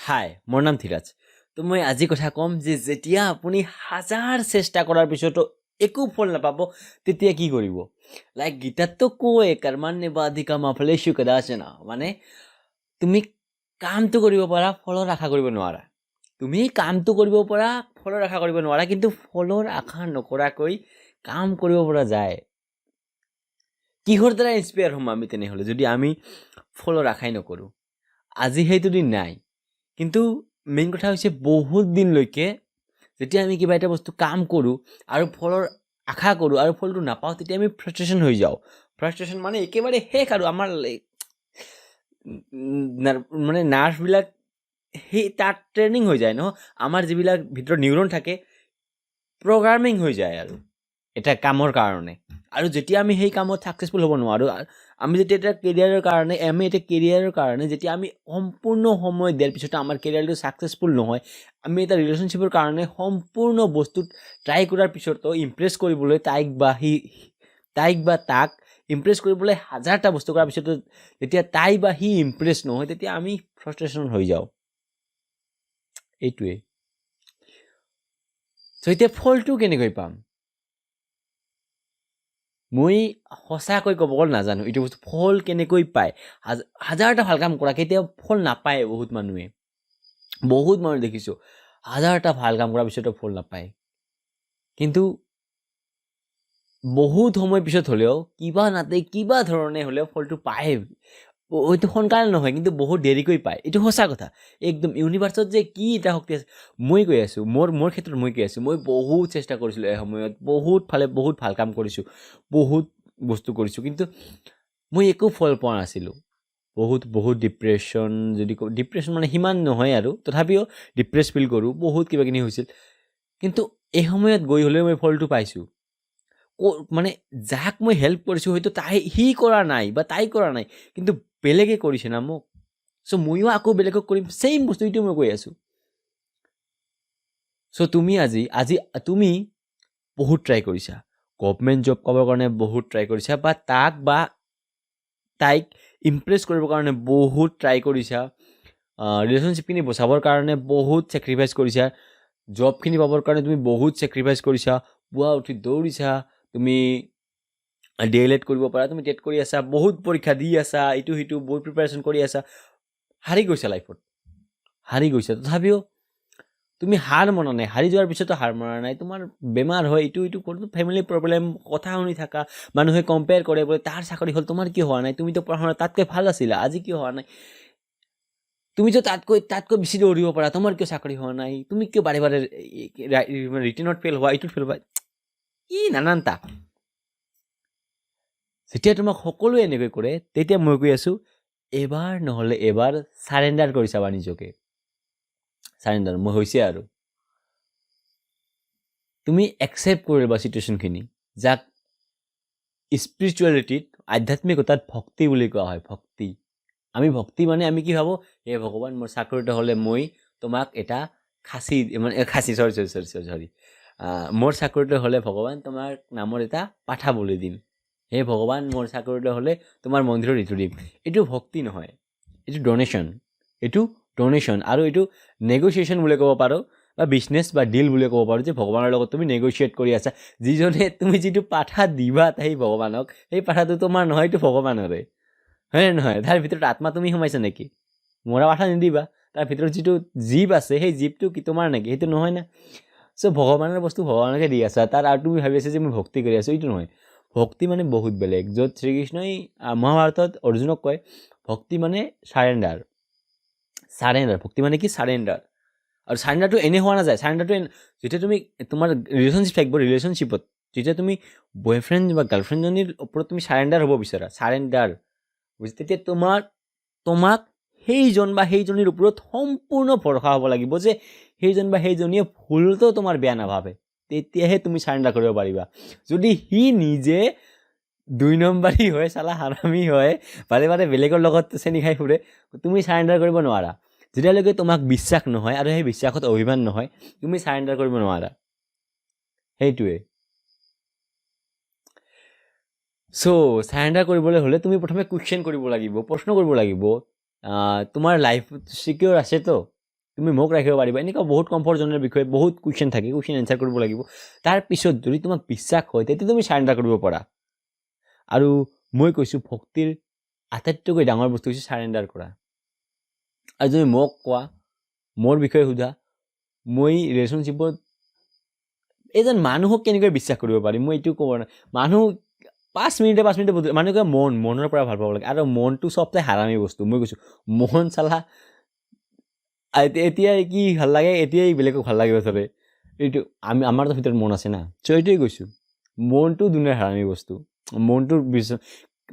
হাই, মোৰ নাম ধীৰাজ। তো মই আজি কথা ক'ম যে যেতিয়া আপুনি হাজাৰ চেষ্টা কৰাৰ পিছতো একো ফল নাপাব তেতিয়া কি কৰিব। লাইক গীতাততো কয় কৰ্মাণ্যে বাধিকাম ফলেষু কদাচন, মানে তুমি কামটো কৰিব পাৰা, ফলৰ আশা কৰিব নোৱাৰা। তুমি কামটো কৰিব পৰা, ফলৰ আশা কৰিব নোৱাৰা, কিন্তু ফলৰ আশা নকৰাকৈ কাম কৰিব পৰা যায়। কিহৰ দ্বাৰা ইনস্পায়াৰ হ'ম আমি তেনেহ'লে যদি আমি ফলৰ আশাই নকৰোঁ? আজি সেইটো দিন নাই, কিন্তু মেইন কথা হৈছে বহুত দিনলৈকে যেতিয়া আমি কিবা এটা বস্তু কাম কৰোঁ আৰু ফলৰ আশা কৰোঁ আৰু ফলটো নাপাওঁ, তেতিয়া আমি ফ্ৰাষ্ট্ৰেশ্যন হৈ যাওঁ। ফ্ৰাষ্ট্ৰেশ্যন মানে একেবাৰে শেষ, আৰু আমাৰ মানে নাৰ্ভবিলাক সেই তাত ট্ৰেইনিং হৈ যায় ন, আমাৰ যিবিলাক ভিতৰত নিউৰন থাকে প্ৰগ্ৰামিং হৈ যায় আৰু এটা কামৰ কাৰণে। আৰু যেতিয়া আমি সেই কামত ছাকচেছফুল হ'ব নোৱাৰোঁ, আমি যেতিয়া এটা কেৰিয়াৰৰ কাৰণে যেতিয়া আমি সম্পূৰ্ণ সময় দিয়াৰ পিছতো আমাৰ কেৰিয়াৰটো ছাকচেছফুল নহয়, আমি এটা ৰিলেশ্যনশ্বিপৰ কাৰণে সম্পূৰ্ণ বস্তুত ট্ৰাই কৰাৰ পিছতো ইমপ্ৰেছ কৰিবলৈ তাইক বা তাক ইমপ্ৰেছ কৰিবলৈ হাজাৰটা বস্তু কৰাৰ পিছতো যেতিয়া তাই বা সি ইমপ্ৰেছ নহয়, তেতিয়া আমি ফ্ৰাষ্ট্ৰেশ্যন হৈ যাওঁ। এইটোৱে। চ' এতিয়া ফলটো কেনেকৈ পাম? মই সঁচাকৈ ক'ব গ'লে নাজানো এইটো বস্তু ফল কেনেকৈ পায়। হাজাৰটা ভাল কাম কৰা কেতিয়াও ফল নাপায়। বহুত মানুহ দেখিছোঁ হাজাৰটা ভাল কাম কৰাৰ পিছতো ফল নাপায়, কিন্তু বহুত সময় পিছত হ'লেও কিবা ধৰণে হ'লেও ফলটো পায়। হয়তো সোনকালে নহয়, কিন্তু বহুত দেৰিকৈ পায়। এইটো সঁচা কথা একদম। ইউনিভাৰ্চত যে কি এটা শক্তি আছে, মই কৈ আছোঁ মোৰ ক্ষেত্ৰত মই কৈ আছোঁ। মই বহুত চেষ্টা কৰিছিলোঁ এসময়ত, বহুত ভাল কাম কৰিছোঁ, বহুত বস্তু কৰিছোঁ, কিন্তু মই একো ফল পোৱা নাছিলোঁ। বহুত ডিপ্ৰেশ্যন, যদি ডিপ্ৰেশ্যন মানে সিমান নহয় আৰু তথাপিও ডিপ্ৰেছ ফিল কৰোঁ, বহুত কিবা কিনি হৈছিল। কিন্তু এই সময়ত গৈ হ'লেও মই ফলটো পাইছোঁ। মানে যাক মই হেল্প কৰিছোঁ হয়তো সি কৰা নাই বা তাই কৰা নাই, কিন্তু বেলেগে কৰিছে না মোক। চ' ময়ো আকৌ বেলেগক কৰিম, ছেইম বস্তুটো মই কৈ আছোঁ। চ' তুমি আজি তুমি বহুত ট্ৰাই কৰিছা, গভমেণ্ট জব পাবৰ কাৰণে বহুত ট্ৰাই কৰিছা, বা তাক বা তাইক ইমপ্ৰেছ কৰিবৰ কাৰণে বহুত ট্ৰাই কৰিছা, ৰিলেশ্যনশ্বিপখিনি বচাবৰ কাৰণে বহুত ছেক্ৰিফাইচ কৰিছা, জবখিনি পাবৰ কাৰণে তুমি বহুত ছেক্ৰিফাইচ কৰিছা, পুৱা উঠি দৌৰিছা, তুমি DLED কৰিব পাৰা, তুমি টেট কৰি আছা, বহুত পৰীক্ষা দি আছা, ইটো সিটো বহুত প্ৰিপাৰেশ্যন কৰি আছা, হাৰি গৈছা লাইফত, তথাপিও তুমি হাৰ মনা নাই। হাৰি যোৱাৰ পিছতো হাৰ মনা নাই। তোমাৰ বেমাৰ হয়, ইটো কৰোঁ, ফেমিলি প্ৰব্লেম, কথা শুনি থাকা, মানুহে কম্পেয়াৰ কৰে, বোলে তাৰ চাকৰি হ'ল, তোমাৰ কিয় হোৱা নাই, তুমিতো পঢ়া শুনা তাতকৈ ভাল আছিলা, আজি কিয় হোৱা নাই, তুমিতো তাতকৈ বেছি দৌৰিব পাৰা, তোমাৰ কিয় চাকৰি হোৱা নাই, তুমি কিয় বাৰে ৰিটেনত ফেইল হোৱা, এইটোত ফেইল হোৱা, নানানটা। যেতিয়া তোমাক সকলোৱে এনেকৈ কৰে, তেতিয়া মই কৈ আছোঁ এবাৰ নহ'লে এবাৰ ছাৰেণ্ডাৰ কৰি চাবা নিজকে। ছাৰেণ্ডাৰ মই হৈছে আৰু তুমি একচেপ্ট কৰি ল'বা চিটুৱেশ্যনখিনি, যাক স্পিৰিচুৱেলিটিত, আধ্যাত্মিকতাত ভক্তি বুলি কোৱা হয়। আমি ভক্তি মানে আমি কি ভাবোঁ, হে ভগৱান, মোৰ চাকৰিটো হ'লে মই তোমাক এটা মোৰ চাকৰিটো হ'লে ভগৱান তোমাৰ নামৰ এটা পাঠা বলি দিম, হে ভগৱান, মোৰ চাকৰিটো হ'লে তোমাৰ মন্দিৰত এইটো দিম। এইটো ভক্তি নহয়, এইটো ডনেশ্যন। আৰু এইটো নেগচিয়েশ্যন বুলি ক'ব পাৰোঁ, বা বিজনেছ বা ডিল বুলি ক'ব পাৰোঁ, যে ভগৱানৰ লগত তুমি নেগচিয়েট কৰি আছা। যিজনে তুমি যিটো পাঠা দিবা সেই ভগৱানক, সেই পাঠাটো তোমাৰ নহয়, এইটো ভগৱানৰে, হয়নে নহয়? তাৰ ভিতৰত আত্মা তুমি সোমাইছা নেকি? মৰা পাঠা নিদিবা, তাৰ ভিতৰত যিটো জীৱ আছে সেই জীৱটো কি তোমাৰ নেকি? সেইটো নহয় না। চ' ভগৱানৰ বস্তু ভগৱানকে দি আছা, আৰু তুমি ভাবি আছা যে মই ভক্তি কৰি আছোঁ, এইটো নহয়। ভক্তি মানে বহুত বেলেগ। য'ত শ্ৰীকৃষ্ণই মহাভাৰতত অৰ্জুনক কয় ভক্তি মানে চাৰেণ্ডাৰ। ভক্তি মানে কি? চাৰেণ্ডাৰ। আৰু চাৰেণ্ডাৰটো এনে হোৱা নাযায়। চাৰেণ্ডাৰটো যেতিয়া তুমি তোমাৰ ৰিলেশ্যনশ্বিপ থাকিব, ৰিলেশ্যনশ্বিপত যেতিয়া তুমি বয়ফ্ৰেণ্ড বা গাৰ্লফ্ৰেণ্ডজনীৰ ওপৰত তুমি চাৰেণ্ডাৰ হ'ব বিচাৰা, তেতিয়া তোমাক সেইজন বা সেইজনীৰ ওপৰত সম্পূৰ্ণ ভৰসা হ'ব লাগিব, যে সেইজন বা সেইজনীয়ে ভুলতো তোমাৰ বেয়া নাভাবে, তেতিয়াহে তুমি চাৰেণ্ডাৰ কৰিব পাৰিবা। যদি সি নিজে 2 নম্বৰী হয়, চালা হাৰামী হয়, বাৰে বেলেগৰ লগত চেনি খাই ফুৰে, তুমি চাৰেণ্ডাৰ কৰিব নোৱাৰা। যেতিয়ালৈকে তোমাক বিশ্বাস নহয় আৰু সেই বিশ্বাসত অভিমান নহয়, তুমি চাৰেণ্ডাৰ কৰিব নোৱাৰা। সেইটোৱে। চ' চাৰেণ্ডাৰ কৰিবলৈ হ'লে তুমি প্ৰথমে কুৱেশ্যন কৰিব লাগিব, প্ৰশ্ন কৰিব লাগিব, তোমাৰ লাইফ চিকিউৰ আছেতো? তুমি মোক ৰাখিব পাৰিবা এনেকুৱা বহুত কমফৰ্ট জোনৰ বিষয়ে বহুত কুৱেশ্যন থাকে কুৱেশ্যন এনচাৰ কৰিব লাগিব তাৰপিছত যদি তোমাক বিশ্বাস হয় তেতিয়া তুমি চাৰেণ্ডাৰ কৰিব পাৰা আৰু মই কৈছোঁ ভক্তিৰ আটাইতকৈ ডাঙৰ বস্তু হৈছে চাৰেণ্ডাৰ কৰা আৰু তুমি মোক কোৱা মোৰ বিষয়ে সোধা মই ৰিলেশ্যনশ্বিপত এজন মানুহক কেনেকৈ বিশ্বাস কৰিব পাৰিম মই এইটো ক'ব নাই মানুহ 5 মিনিটে মানুহকে মনৰ পৰা ভাল পাব লাগে আৰু মনটো চবচে হাৰামী বস্তু মই কৈছোঁ মন চালা এতিয়া কি ভাল লাগে এতিয়াই বেলেগক ভাল লাগিব ধৰে এইটো আমাৰতো ভিতৰত মন আছে না চ' এইটোৱে কৈছোঁ মনটো দুনিয়াৰ হাৰামী বস্তু মনটোৰ বিশ্বাস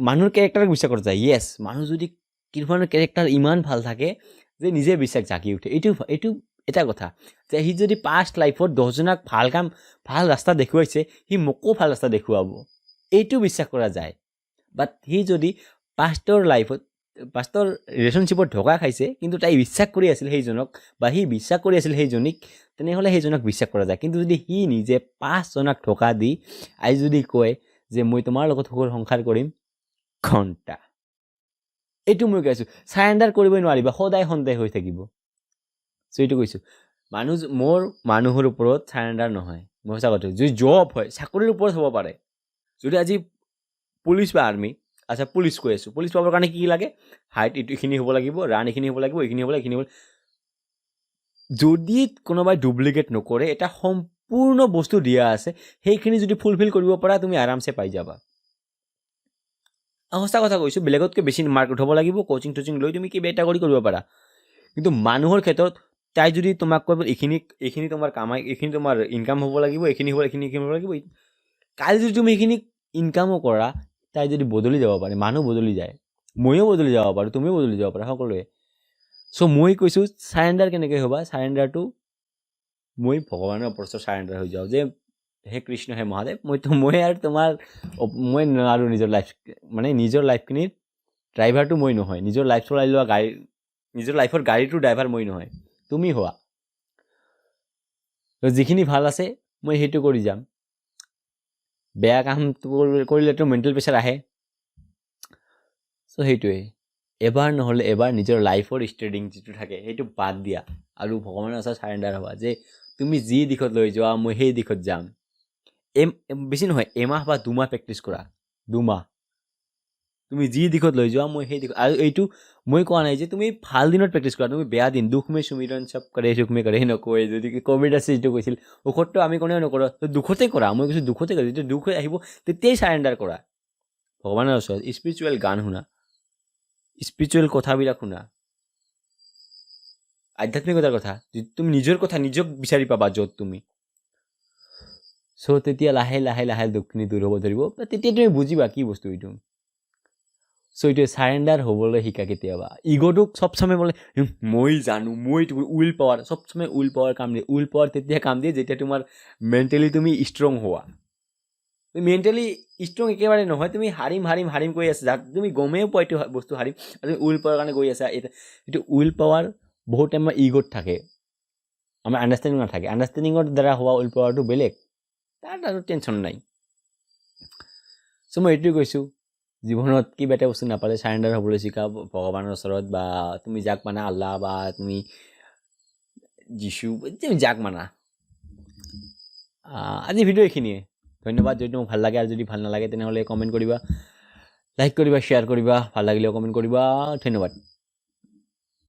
মানুহৰ কেৰেক্টাৰক বিশ্বাস কৰা যায় য়েছ মানুহ যদি কিছুমানৰ কেৰেক্টাৰ ইমান ভাল থাকে যে নিজে বিশ্বাস জাগি উঠে এইটো এটা কথা যে সি যদি পাষ্ট লাইফত 10জনক ভাল ৰাস্তা দেখুৱাইছে সি মোকো ভাল ৰাস্তা দেখুৱাব এইটো বিশ্বাস কৰা যায় বাট সি যদি পাষ্টৰ ৰিলেশ্যনশ্বিপত ধোকা খাইছে কিন্তু তাই বিশ্বাস কৰি আছিল সেইজনক বা সি বিশ্বাস কৰি আছিল সেইজনীক তেনেহ'লে সেইজনক বিশ্বাস কৰা যায় কিন্তু যদি সি নিজে 5জনক ধোকা দি আজি যদি কয় যে মই তোমাৰ লগত সংসাৰ কৰিম ঘণ্টা এইটো মই কৈছোঁ চাৰেণ্ডাৰ কৰিবই নোৱাৰিবা সদায় সন্দেহ হৈ থাকিব চ' এইটো কৈছোঁ মোৰ মানুহৰ ওপৰত চাৰেণ্ডাৰ নহয় মই সঁচা কথা যদি জব হয় চাকৰিৰ ওপৰত হ'ব পাৰে যদি আজি পুলিচ বা আৰ্মি আচ্ছা পুলিচ কৈ আছোঁ পুলিচ পাবৰ কাৰণে কি লাগে হাইট এইখিনি হ'ব লাগিব ৰাণ এইখিনি হ'ব লাগিব এইখিনি হ'ব যদি কোনোবাই ডুপ্লিকেট নকৰে এটা সম্পূৰ্ণ বস্তু দিয়া আছে সেইখিনি যদি ফুলফিল কৰিব পাৰা তুমি আৰামছে পাই যাবা সঁচা কথা কৈছোঁ বেলেগতকৈ বেছি মাৰ্ক উঠাব লাগিব কোচিং লৈ তুমি কিবা এটা কৰিব পাৰা কিন্তু মানুহৰ ক্ষেত্ৰত তাই যদি তোমাক কৈ এইখিনি তোমাৰ কামাই এইখিনি তোমাৰ ইনকাম হ'ব লাগিব এইখিনি হ'ব লাগিব কালি যদি তুমি এইখিনি ইনকামো কৰা তাই যদি বদলি যাব পাৰে মানুহ বদলি যায় ময়ো বদলি যাব পাৰোঁ তুমিও বদলি যাব পাৰা সকলোৱে চ' মই কৈছোঁ চাৰেণ্ডাৰ কেনেকৈ হ'বা চাৰেণ্ডাৰটো মই ভগৱানৰ ওপৰত চাৰেণ্ডাৰ হৈ যাওঁ যে হে কৃষ্ণ হে মহাদেৱ মই আৰু তোমাৰ মই নোৱাৰোঁ নিজৰ লাইফখিনিত ড্ৰাইভাৰটো মই নহয় নিজৰ লাইফ চলাই লোৱা নিজৰ লাইফৰ গাড়ীটোৰ ড্ৰাইভাৰ মই নহয় তুমি হোৱা যিখিনি ভাল আছে মই সেইটো কৰি যাম বেয়া কাম কৰিলেতো মেণ্টেল প্ৰেছাৰ আহে চ' সেইটোৱে এবাৰ নহ'লে এবাৰ নিজৰ লাইফৰ ষ্টেডিং যিটো থাকে সেইটো বাদ দিয়া আৰু ভগৱানৰ ওচৰত চাৰেণ্ডাৰ হ'বা যে তুমি যি দিশত লৈ যোৱা মই সেই দিশত যাম বেছি নহয় এমাহ বা 2 মাহ প্ৰেক্টিছ কৰা 2 মাহ তুমি যি দিশত লৈ যোৱা মই সেই দিশত আৰু এইটো মই কোৱা নাই যে তুমি ভাল দিনত প্ৰেক্টিছ কৰা তুমি বেয়া দিন দুখ মে সুমিৰন চব কৰে সুখ মে কৰে নকয় যদি ক'ভিড আছে যিটো কৈছিল ঔষধটো আমি কোনেও নকৰোঁ দুখতে কৰা মই কৈছোঁ দুখতে কৰা যেতিয়া দুখ আহিব তেতিয়াই চাৰেণ্ডাৰ কৰা ভগৱানৰ ওচৰত স্পিৰিচুৱেল গান শুনা স্পিৰিচুৱেল কথাবিলাক শুনা আধ্যাত্মিকতাৰ কথা তুমি নিজৰ কথা নিজক বিচাৰি পাবা য'ত তুমি চ' তেতিয়া লাহে দুখখিনি দূৰ হ'ব ধৰিব তেতিয়া তুমি বুজিবা কি বস্তু এইটো চ' এইটোৱে চাৰেণ্ডাৰ হ'বলৈ শিকা কেতিয়াবা ইগ'টোক চব সময় বোলে মই জানো উইল পাৱাৰ চব সময় উইল পাৱাৰ কাম দিয়ে উইল পাৱাৰ তেতিয়া কাম দিয়ে যেতিয়া তোমাৰ মেণ্টেলি তুমি ষ্ট্ৰং হোৱা তুমি মেণ্টেলি ষ্ট্ৰং একেবাৰে নহয় তুমি হাৰিম কৈ আছা তুমি গমেই পোৱা এইটো বস্তু হাৰিম আৰু তুমি উইল পাৱাৰ কাৰণে গৈ আছা এইটো উইল পাৱাৰ বহুত টাইম ইগ'ত থাকে আমাৰ আণ্ডাৰষ্টেণ্ডিং নাথাকে আণ্ডাৰষ্টেণ্ডিঙৰ দ্বাৰা হোৱা উইল পাৱাৰটো বেলেগ তাত আৰু টেনশ্যন নাই চ' মই এইটোৱে কৈছোঁ জীৱনত কিবা এটা বস্তু নাপালে চাৰেণ্ডাৰ হ'বলৈ শিকা ভগৱানৰ ওচৰত বা তুমি যাক মানা আল্লাহ বা তুমি যিশু তুমি যাক মানা আজি ভিডিঅ' এইখিনিয়ে ধন্যবাদ যদি মোক ভাল লাগে আৰু যদি ভাল নালাগে তেনেহ'লে কমেণ্ট কৰিবা লাইক কৰিবা শ্বেয়াৰ কৰিবা ভাল লাগিলেও কমেণ্ট কৰিবা ধন্যবাদ